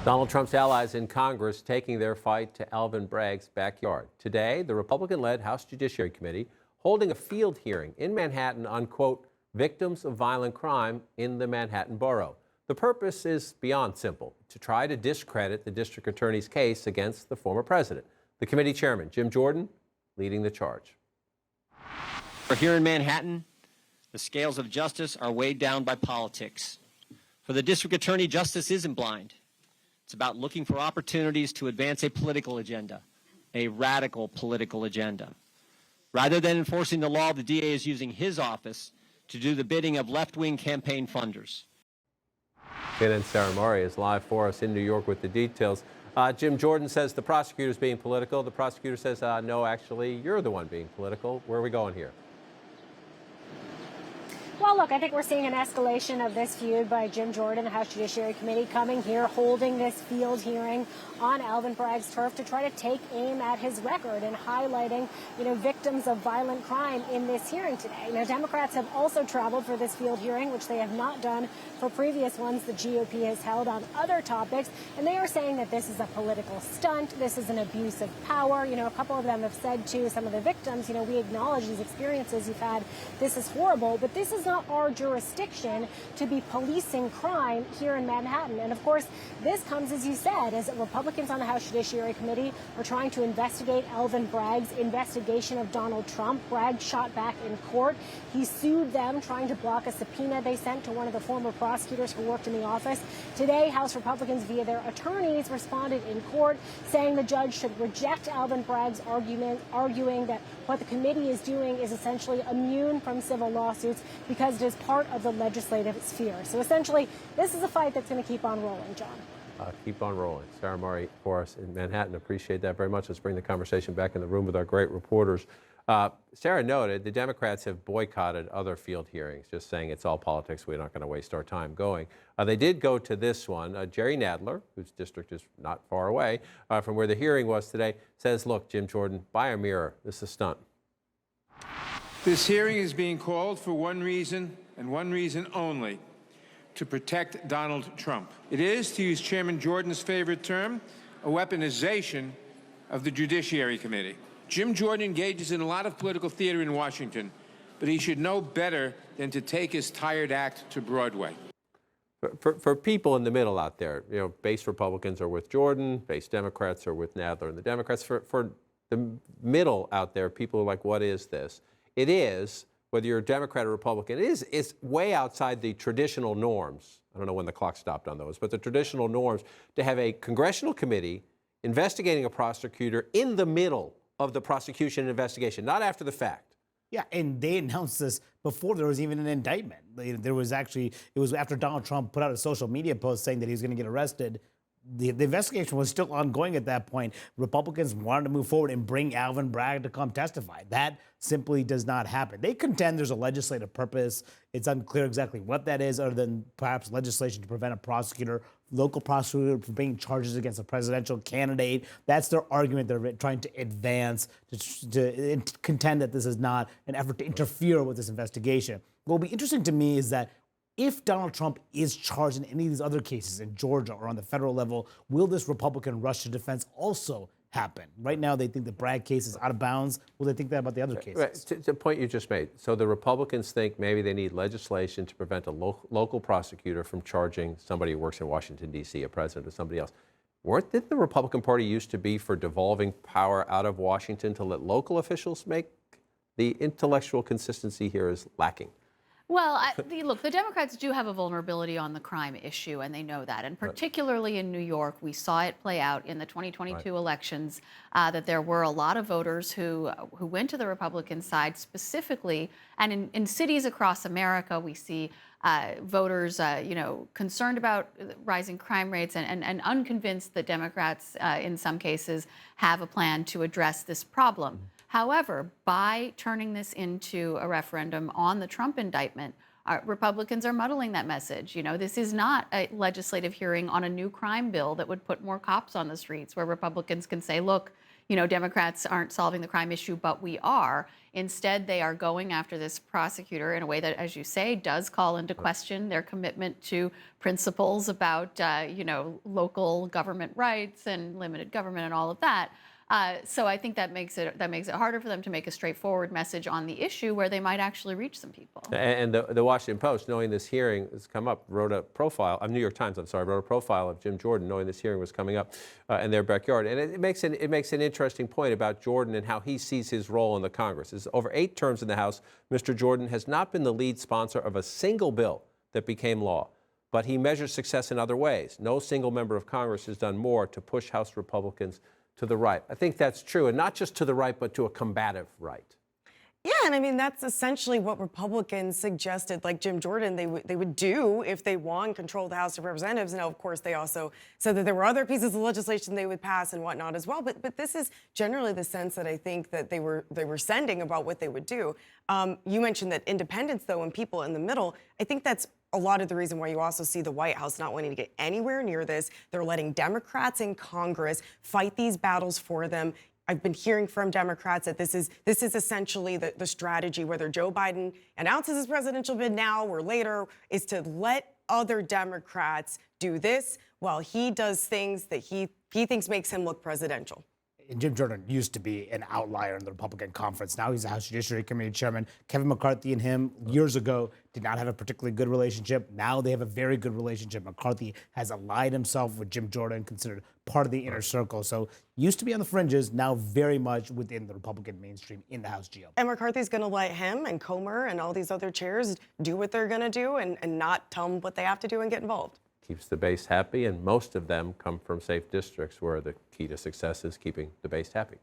Donald Trump's allies in Congress taking their fight to Alvin Bragg's backyard. Today, the Republican-led House Judiciary Committee holding a field hearing in Manhattan on, quote, victims of violent crime in the Manhattan borough. The purpose is beyond simple, to try to discredit the district attorney's case against the former president. The committee chairman, Jim Jordan, leading the charge. Here in Manhattan, the scales of justice are weighed down by politics. For the district attorney, justice isn't blind. It's about looking for opportunities to advance a political agenda, a radical political agenda. Rather than enforcing the law, the DA is using his office to do the bidding of left-wing campaign funders. CNN Sarah Murray is live for us in New York with the details. Jim Jordan says the prosecutor's being political. The prosecutor says, no, actually, you're the one being political. Where are we going here? Well, look, I think we're seeing an escalation of this feud by Jim Jordan, the House Judiciary Committee, coming here, holding this field hearing on Alvin Bragg's turf to try to take aim at his record and highlighting, victims of violent crime in this hearing today. Now, Democrats have also traveled for this field hearing, which they have not done for previous ones the GOP has held on other topics, and they are saying that this is a political stunt, this is an abuse of power. A couple of them have said to some of the victims, we acknowledge these experiences you've had, this is horrible, but this is not our jurisdiction to be policing crime here in Manhattan. And of course, this comes, as you said, as Republicans on the House Judiciary Committee are trying to investigate Alvin Bragg's investigation of Donald Trump. Bragg shot back in court. He sued them, trying to block a subpoena they sent to one of the former prosecutors who worked in the office. Today, House Republicans, via their attorneys, responded in court, saying the judge should reject Alvin Bragg's argument, arguing that what the committee is doing is essentially immune from civil lawsuits because it is part of the legislative sphere. So essentially, this is a fight that's going to keep on rolling, John. Keep on rolling. Sarah Murray for us in Manhattan. Appreciate that very much. Let's bring the conversation back in the room with our great reporters. Sarah noted the Democrats have boycotted other field hearings, just saying it's all politics. We're not going to waste our time going. They did go to this one. Jerry Nadler, whose district is not far away from where the hearing was today, says, look, Jim Jordan, buy a mirror. This is a stunt. This hearing is being called for one reason and one reason only: to protect Donald Trump. It is, to use Chairman Jordan's favorite term, a weaponization of the Judiciary Committee. Jim Jordan engages in a lot of political theater in Washington, but he should know better than to take his tired act to Broadway. For people in the middle out there, base Republicans are with Jordan, base Democrats are with Nadler and the Democrats. For the middle out there, people are like, what is this? It is, whether you're a Democrat or Republican, it's way outside the traditional norms. I don't know when the clock stopped on those, but the traditional norms to have a congressional committee investigating a prosecutor in the middle of the prosecution and investigation, not after the fact. Yeah, and they announced this before there was even an indictment. It was after Donald Trump put out a social media post saying that he was going to get arrested. The investigation was still ongoing at that point. Republicans wanted to move forward and bring Alvin Bragg to come testify. That simply does not happen. They contend there's a legislative purpose. It's unclear exactly what that is, other than perhaps legislation to prevent a local prosecutor from bringing charges against a presidential candidate. That's their argument they're trying to advance, to contend that this is not an effort to interfere with this investigation. What will be interesting to me is that if Donald Trump is charged in any of these other cases in Georgia or on the federal level, will this Republican rush to defense also happen? Right now, they think the Bragg case is out of bounds. Will they think that about the other cases? Right. To the point you just made. So the Republicans think maybe they need legislation to prevent a local prosecutor from charging somebody who works in Washington, D.C., a president or somebody else. Didn't the Republican Party used to be for devolving power out of Washington to let local officials make? The intellectual consistency here is lacking. Well, look, the Democrats do have a vulnerability on the crime issue, and they know that. And particularly in New York, we saw it play out in the 2022 elections, that there were a lot of voters who went to the Republican side specifically. And in cities across America, we see voters, concerned about rising crime rates and unconvinced that Democrats, in some cases, have a plan to address this problem. However, by turning this into a referendum on the Trump indictment, Republicans are muddling that message. This is not a legislative hearing on a new crime bill that would put more cops on the streets, where Republicans can say, look, Democrats aren't solving the crime issue, but we are. Instead, they are going after this prosecutor in a way that, as you say, does call into question their commitment to principles about, local government rights and limited government and all of that. So I think that makes it harder for them to make a straightforward message on the issue where they might actually reach some people. And the Washington Post, knowing this hearing has come up, wrote a profile, New York Times, wrote a profile of Jim Jordan, knowing this hearing was coming up in their backyard. And it makes an interesting point about Jordan and how he sees his role in the Congress. It's over 8 terms in the House, Mr. Jordan has not been the lead sponsor of a single bill that became law, but he measures success in other ways. No single member of Congress has done more to push House Republicans to the right. I think that's true, and not just to the right, but to a combative right. Yeah, and I mean, that's essentially what Republicans suggested, like Jim Jordan, they would do if they won control of the House of Representatives. Now, of course, they also said that there were other pieces of legislation they would pass and whatnot as well. But this is generally the sense that I think that they were sending about what they would do. You mentioned that independents, though, and people in the middle, I think that's a lot of the reason why you also see the White House not wanting to get anywhere near this. They're letting Democrats in Congress fight these battles for them. I've been hearing from Democrats that this is essentially the strategy, whether Joe Biden announces his presidential bid now or later, is to let other Democrats do this while he does things that he thinks makes him look presidential. And Jim Jordan used to be an outlier in the Republican conference. Now he's the House Judiciary Committee chairman. Kevin McCarthy and him years ago did not have a particularly good relationship. Now they have a very good relationship. McCarthy has allied himself with Jim Jordan, considered part of the inner circle. So used to be on the fringes, now very much within the Republican mainstream in the House GOP. And McCarthy's going to let him and Comer and all these other chairs do what they're going to do and not tell them what they have to do and get involved. Keeps the base happy, and most of them come from safe districts where the key to success is keeping the base happy.